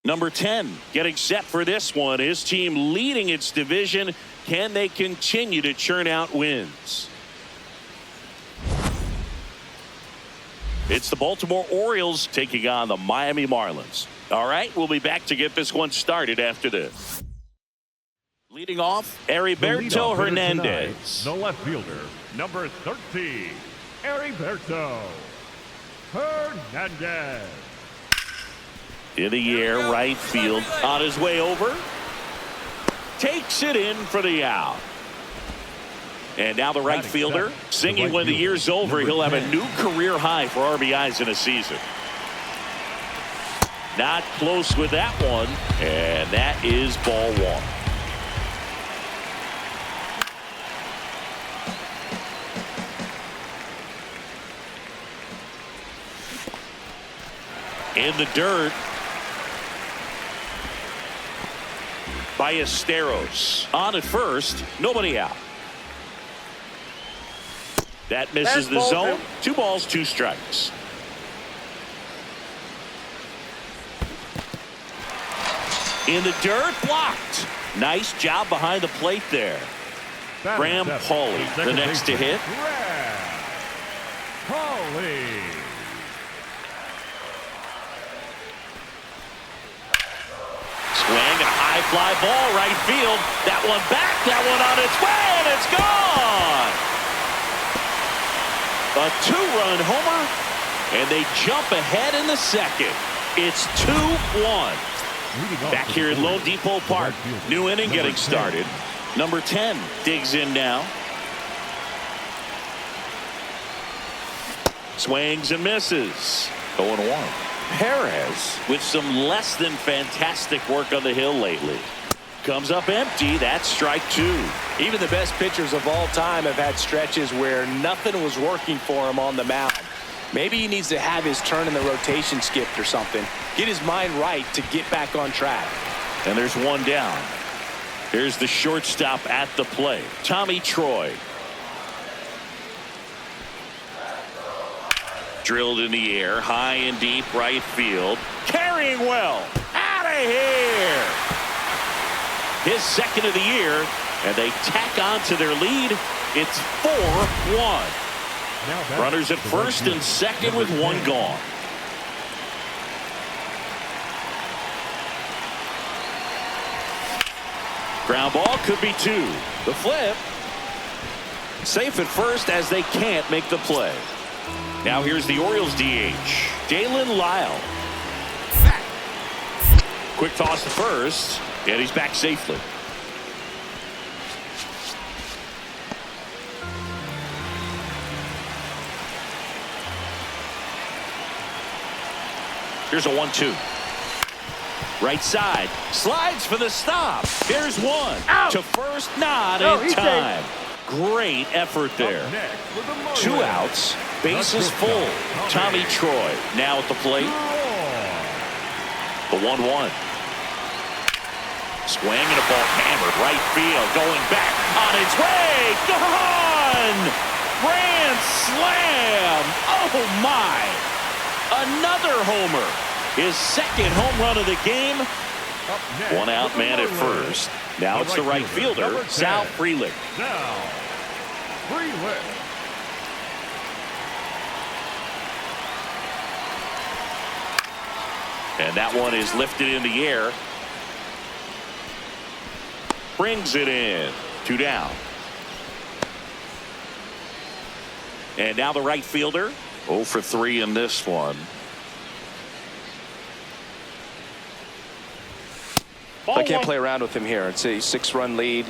Number 10 getting set for this one. His team leading its division. Can they continue to churn out wins? It's the Baltimore Orioles taking on the Miami Marlins. All right, we'll be back to get this one started after this. Leading off, Heriberto Hernandez. The left fielder, number 13, Heriberto Hernandez. In the air, right field, on his way over. Takes it in for the out. And now the right fielder singing when the year's over, he'll have a new career high for RBIs in a season. Not close with that one, and that is ball one. In the dirt. Ballesteros on at first, nobody out. That misses the zone. 2 balls, 2 strikes. In the dirt, blocked. Nice job behind the plate there. Graham Pauley, the next to hit. Pauley. Swing and a high fly ball, right field. That one back, that one on its way, and it's gone. A 2-run homer, and they jump ahead in the second. It's 2-1. Back here at Lone Depot Park, new inning getting started. Number 10 digs in now. Swings and misses. 0-1. Perez with some less than fantastic work on the hill lately. Comes up empty. That's strike 2. Even the best pitchers of all time have had stretches where nothing was working for him on the mound. Maybe he needs to have his turn in the rotation skipped or something. Get his mind right to get back on track. And there's one down. Here's the shortstop at the plate, Tommy Troy. Drilled in the air, high and deep right field. Carrying well. Out of here. His second of the year, and they tack on to their lead. It's 4-1. Runners at first and second with 1 gone. Ground ball could be 2. The flip. Safe at first as they can't make the play. Now here's the Orioles DH, Dalen Lyle. Quick toss to first, and he's back safely. Here's a 1-2. Right side, slides for the stop. Here's one. Out. To first, not in time. Great effort there. 2 outs, bases full. Tommy Troy now at the plate. The 1-1. Swing and a ball hammered right field, going back on its way. Gone! Grand slam! Oh my! Another homer. His second home run of the game. 1 out man at first. Now it's the right fielder, Sal Frelick. And that one is lifted in the air. Brings it in. 2 down. And now the right fielder. 0 for 3 in this one. I can't play around with him here. It's a 6-run lead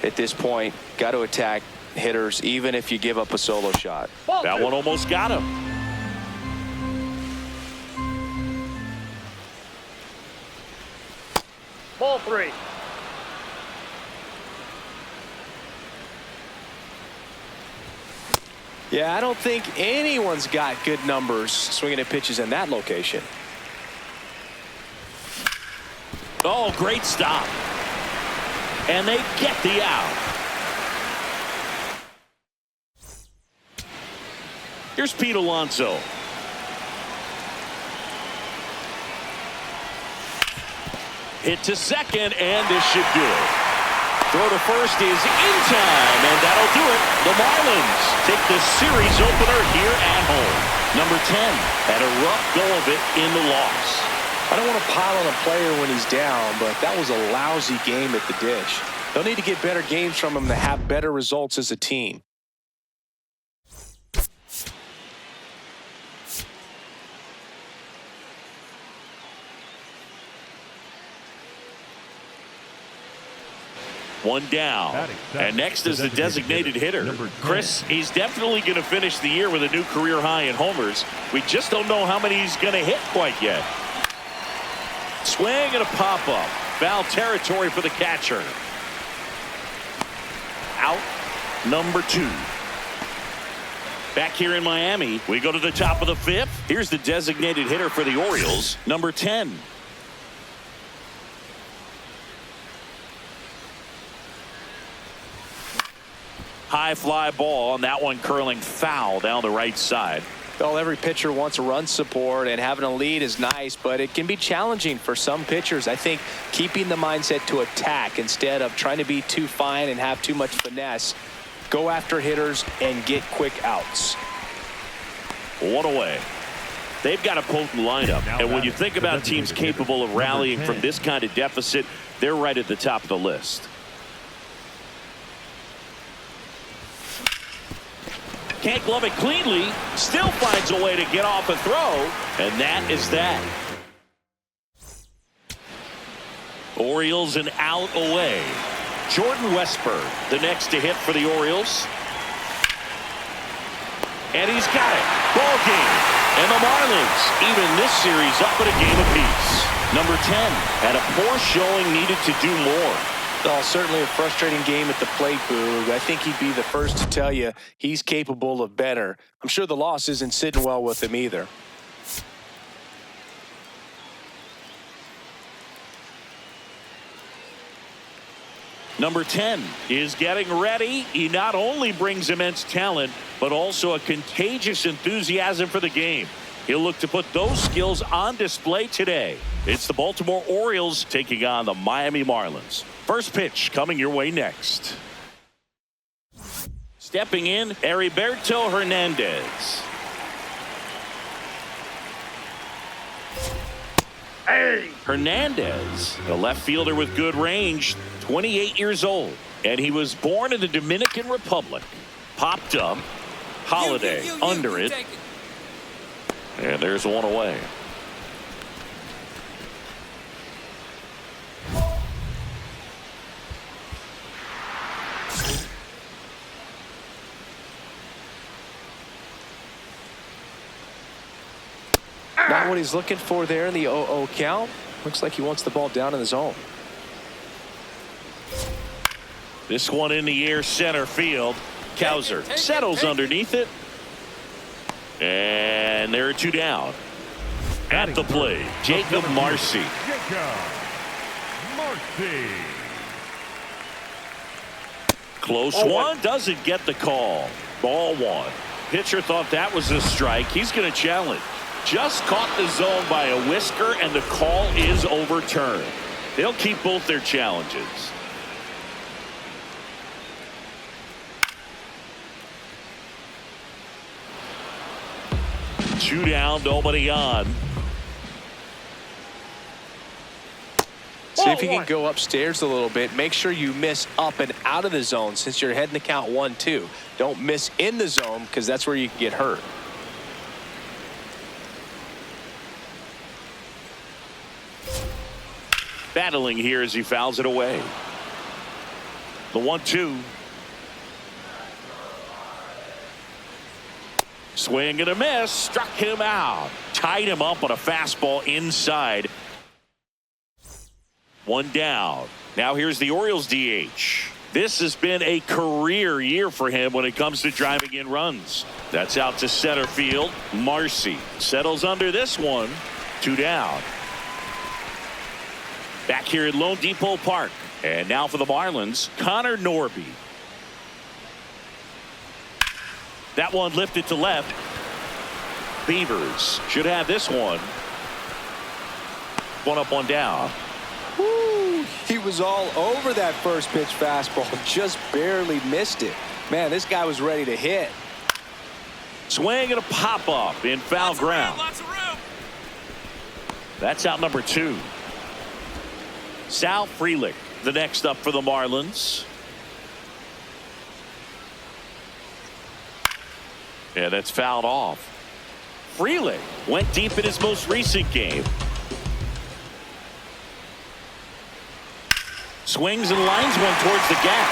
at this point. Got to attack hitters even if you give up a solo shot. That one almost got him. Ball 3. Yeah, I don't think anyone's got good numbers swinging at pitches in that location. Oh, great stop. And they get the out. Here's Pete Alonso. Hit to second, and this should do it. Throw to first is in time, and that'll do it. The Marlins take the series opener here at home. Number 10 had a rough go of it in the loss. I don't want to pile on a player when he's down, but that was a lousy game at the dish. They'll need to get better games from him to have better results as a team. One down. And next is the designated hitter. Chris, he's definitely going to finish the year with a new career high in homers. We just don't know how many he's going to hit quite yet. Swing and a pop-up. Foul territory for the catcher. Out number 2. Back here in Miami, we go to the top of the 5th. Here's the designated hitter for the Orioles, number 10. High fly ball, and that one curling foul down the right side. Well, every pitcher wants a run support, and having a lead is nice, but it can be challenging for some pitchers. I think keeping the mindset to attack instead of trying to be too fine and have too much finesse. Go after hitters and get quick outs. One away. They've got a potent lineup, and when you think about teams capable of rallying from this kind of deficit, they're right at the top of the list. Can't glove it cleanly. Still finds a way to get off a throw. And that is that. Orioles an out away. Jordan Westburg, the next to hit for the Orioles. And he's got it. Ball game. And the Marlins even this series up at a game apiece. Number 10 had a poor showing, needed to do more. Oh, certainly a frustrating game at the plate, Boog. I think he'd be the first to tell you he's capable of better. I'm sure the loss isn't sitting well with him either. Number 10 is getting ready. He not only brings immense talent, but also a contagious enthusiasm for the game. He'll look to put those skills on display today. It's the Baltimore Orioles taking on the Miami Marlins. First pitch coming your way next. Stepping in, Heriberto Hernandez. Hernandez, the left fielder with good range, 28 years old, and he was born in the Dominican Republic. Popped up, Holiday under it, and there's one away. Not what he's looking for there in the 0-0 count. Looks like he wants the ball down in the zone. This one in the air, center field. Cowser settles underneath it. And there are 2 down. At the plate, Jacob Marcy. Close one, doesn't get the call. Ball 1. Pitcher thought that was a strike. He's going to challenge. Just caught the zone by a whisker, and the call is overturned. They'll keep both their challenges. Two down, nobody on. See if you can go upstairs a little bit. Make sure you miss up and out of the zone since you're heading to count 1-2. Don't miss in the zone because that's where you can get hurt. Battling here as he fouls it away. The 1-2. Swing and a miss. Struck him out. Tied him up on a fastball inside. 1 down. Now here's the Orioles DH. This has been a career year for him when it comes to driving in runs. That's out to center field. Marcy settles under this one. 2 down. Back here at Lone Depot Park. And now for the Marlins, Connor Norby. That one lifted to left. Beavers should have this one. 1 up, 1 down. Woo, He was all over that first pitch fastball, just barely missed it. Man, this guy was ready to hit. Swing and a pop-up in foul ground. Lots of room. That's out number 2. Sal Frelick, the next up for the Marlins. And that's fouled off. Frelick went deep in his most recent game. Swings and lines one towards the gap.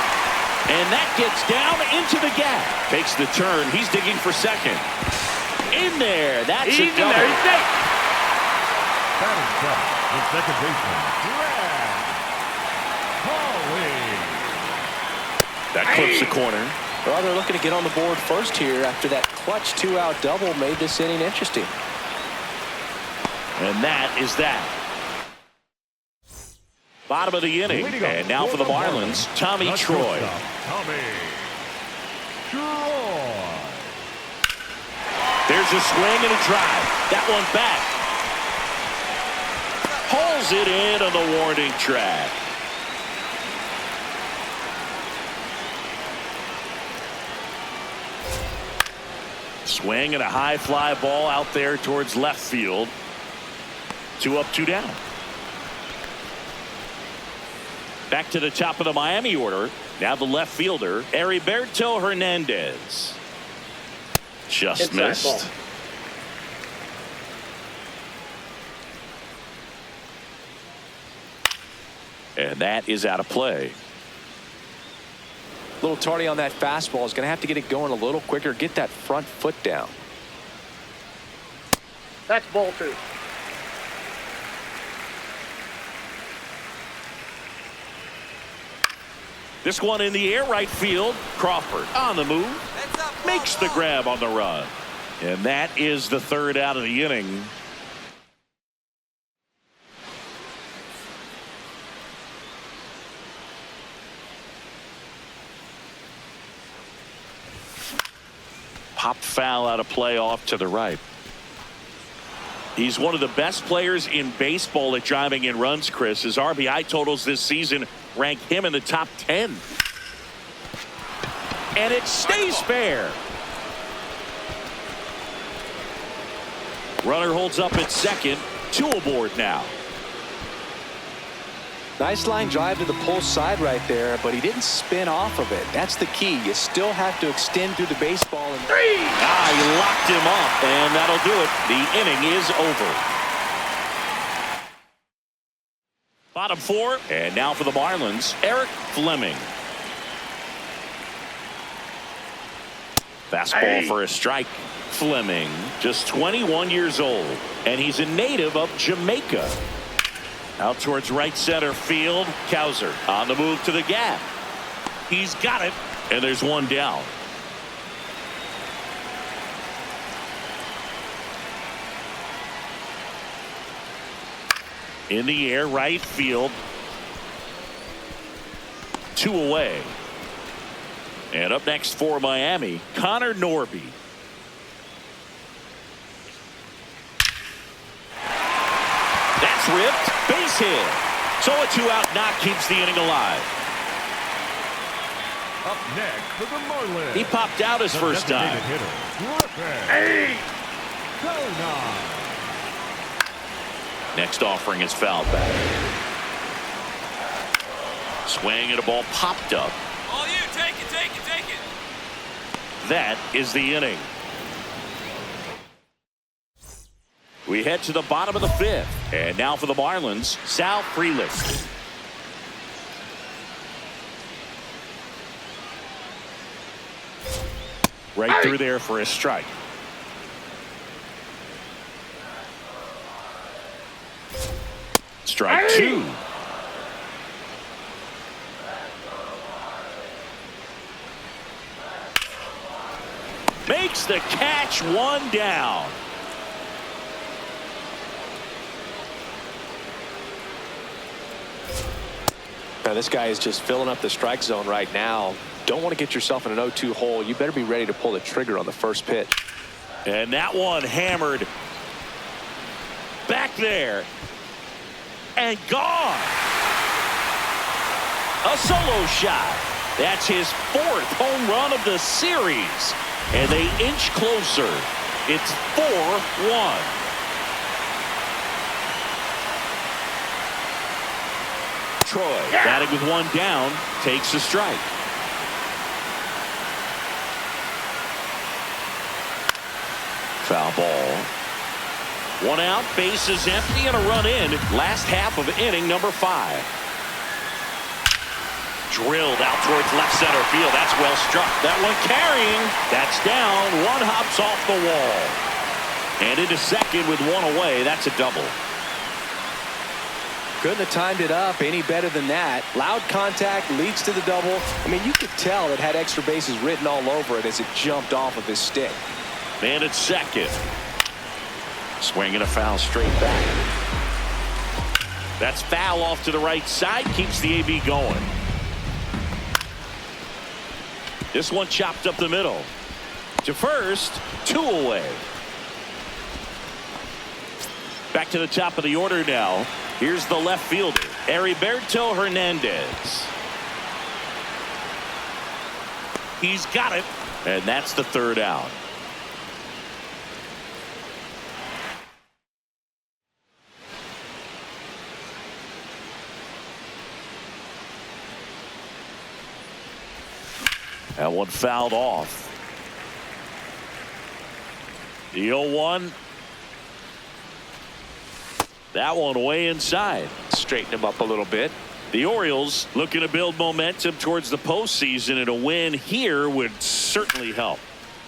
And that gets down into the gap. Takes the turn. He's digging for second. In there. That's a double. That is done. The second baseman, Brad Holly. That clips the corner. Well, they're looking to get on the board first here after that clutch 2-out double made this inning interesting. And that is that. Bottom of the inning. And now for the Marlins, Tommy Troy. Tommy Troy. There's a swing and a drive. That one back. Pulls it in on the warning track. Swing and a high fly ball out there towards left field. 2 up, 2 down. Back to the top of the Miami order. Now the left fielder, Heriberto Hernandez. Just missed. And that is out of play. A little tardy on that fastball. Is going to have to get it going a little quicker. Get that front foot down. That's ball 2. This one in the air, right field. Crawford on the move. Makes the grab on the run. And that is the 3rd out of the inning. Pop foul out of play off to the right. He's one of the best players in baseball at driving in runs, Chris. His RBI totals this season rank him in the top 10. And it stays fair. Runner holds up at second. 2 aboard now. Nice line drive to the pull side right there, but he didn't spin off of it. That's the key. You still have to extend through the baseball. And he locked him up, and that'll do it. The inning is over. Bottom 4, and now for the Marlins, Eric Fleming. Fastball for a strike. Fleming, just 21 years old, and he's a native of Jamaica. Out towards right center field. Cowser on the move to the gap. He's got it, and there's one down. In the air, right field. 2 away. And up next for Miami, Connor Norby. That's ripped. Base hit. So a 2-out knock keeps the inning alive. Up next for the Marlins. He popped out his first time. Next offering is fouled back. Swing and a ball popped up. All you. Take it, take it, take it. That is the inning. We head to the bottom of the 5th. And now for the Marlins, Sal Frelick. Right through there for a strike. Strike 2. Makes the catch, 1 down. Now this guy is just filling up the strike zone right now. Don't want to get yourself in an 0-2 hole. You better be ready to pull the trigger on the first pitch. And that one hammered back there and gone. A solo shot. That's his 4th home run of the series. And they inch closer. It's 4-1. Troy, batting with one down, takes a strike. Foul ball. One out, base is empty, and a run in. Last half of inning number 5. Drilled out towards left center field. That's well struck. That one carrying. That's down. One hops off the wall. And into second with one away. That's a double. Couldn't have timed it up any better than that. Loud contact leads to the double. I mean, you could tell it had extra bases written all over it as it jumped off of his stick. Man at second. Swinging a foul straight back. That's foul off to the right side. Keeps the AB going. This one chopped up the middle. To first, 2 away. Back to the top of the order now. Here's the left fielder, Heriberto Hernandez. He's got it. And that's the 3rd out. That one fouled off. The 0-1. That one way inside. Straighten him up a little bit. The Orioles looking to build momentum towards the postseason, and a win here would certainly help.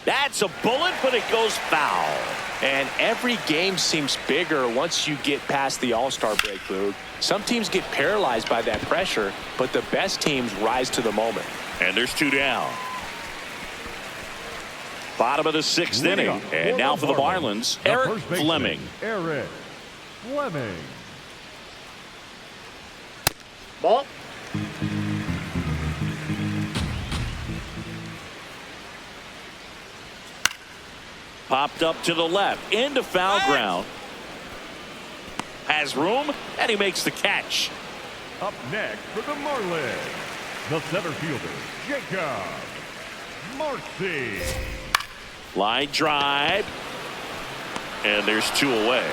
That's a bullet, but it goes foul. And every game seems bigger once you get past the All-Star break, Luke. Some teams get paralyzed by that pressure, but the best teams rise to the moment. And there's 2 down. Bottom of the 6th inning. And now for the Marlins, Eric Fleming. Eric Fleming. Ball. Popped up to the left. Into foul ground. Has room, and he makes the catch. Up next for the Marlins, the center fielder, Jacob Marcy. Line drive. And there's 2 away.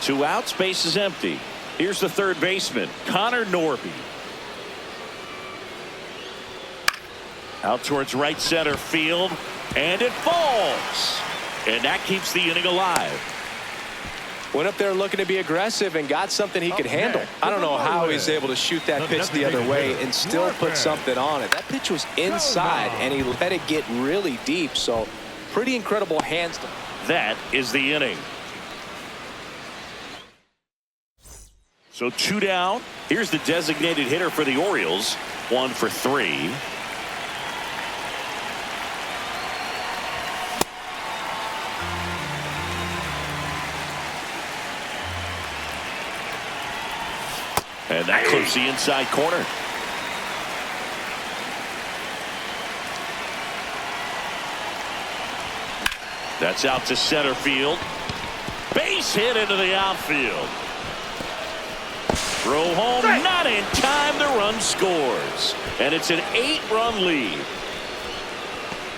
2 outs, base is empty. Here's the 3rd baseman, Connor Norby. Out towards right center field. And it falls. And that keeps the inning alive. Went up there looking to be aggressive and got something he could handle. I don't know how he's able to shoot that pitch the other way and still put something on it. That pitch was inside, and he let it get really deep. So pretty incredible hands. That is the inning. So 2 down. Here's the designated hitter for the Orioles. 1 for 3. And that clips the inside corner. That's out to center field. Base hit into the outfield. Throw home, not in time. The run scores. And it's an 8-run lead.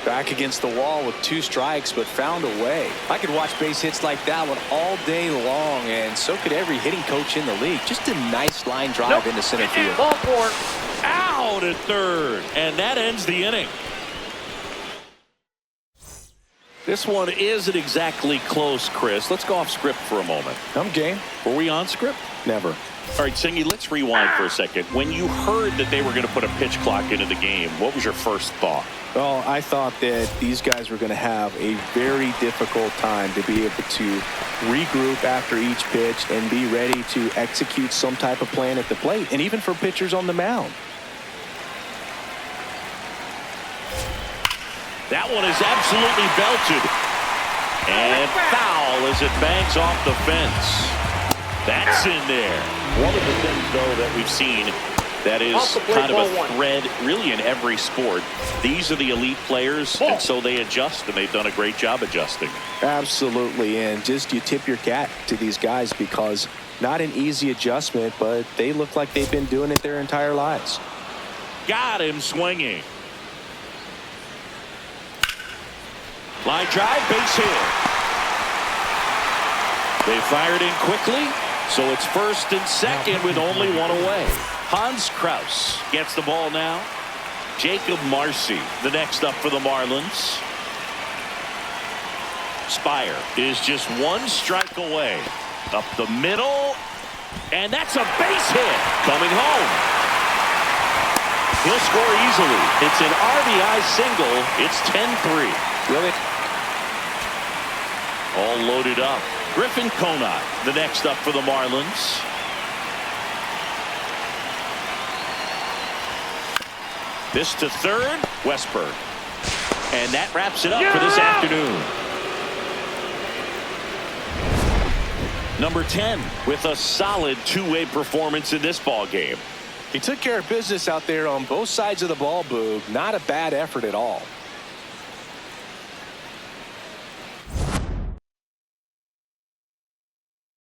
Back against the wall with 2 strikes, but found a way. I could watch base hits like that one all day long, and so could every hitting coach in the league. Just a nice line drive into center field. Ball 4. Out at 3rd, and that ends the inning. This one isn't exactly close, Chris. Let's go off script for a moment. I'm game. Were we on script? Never. All right, Singy, let's rewind for a second. When you heard that they were going to put a pitch clock into the game, what was your first thought? Well, I thought that these guys were going to have a very difficult time to be able to regroup after each pitch and be ready to execute some type of plan at the plate, and even for pitchers on the mound. That one is absolutely belted. And foul as it bangs off the fence. That's in there. One of the things, though, that we've seen that is kind of a thread really in every sport. These are the elite players, and so they adjust, and they've done a great job adjusting. Absolutely, and just you tip your cap to these guys because not an easy adjustment, but they look like they've been doing it their entire lives. got him swinging. Line drive, base hit. They fired in quickly, so it's first and second with only one away. Hans Kraus gets the ball now. Jacob Marcy, the next up for the Marlins. Spire is just one strike away. Up the middle, and that's a base hit. Coming home. He'll score easily. It's an RBI single. It's 10-3. Really? All loaded up. Griffin Conant, the next up for the Marlins. This to third, Westberg. And that wraps it up for this afternoon. Number 10 with a solid two-way performance in this ball game. He took care of business out there on both sides of the ball, Boog. Not a bad effort at all.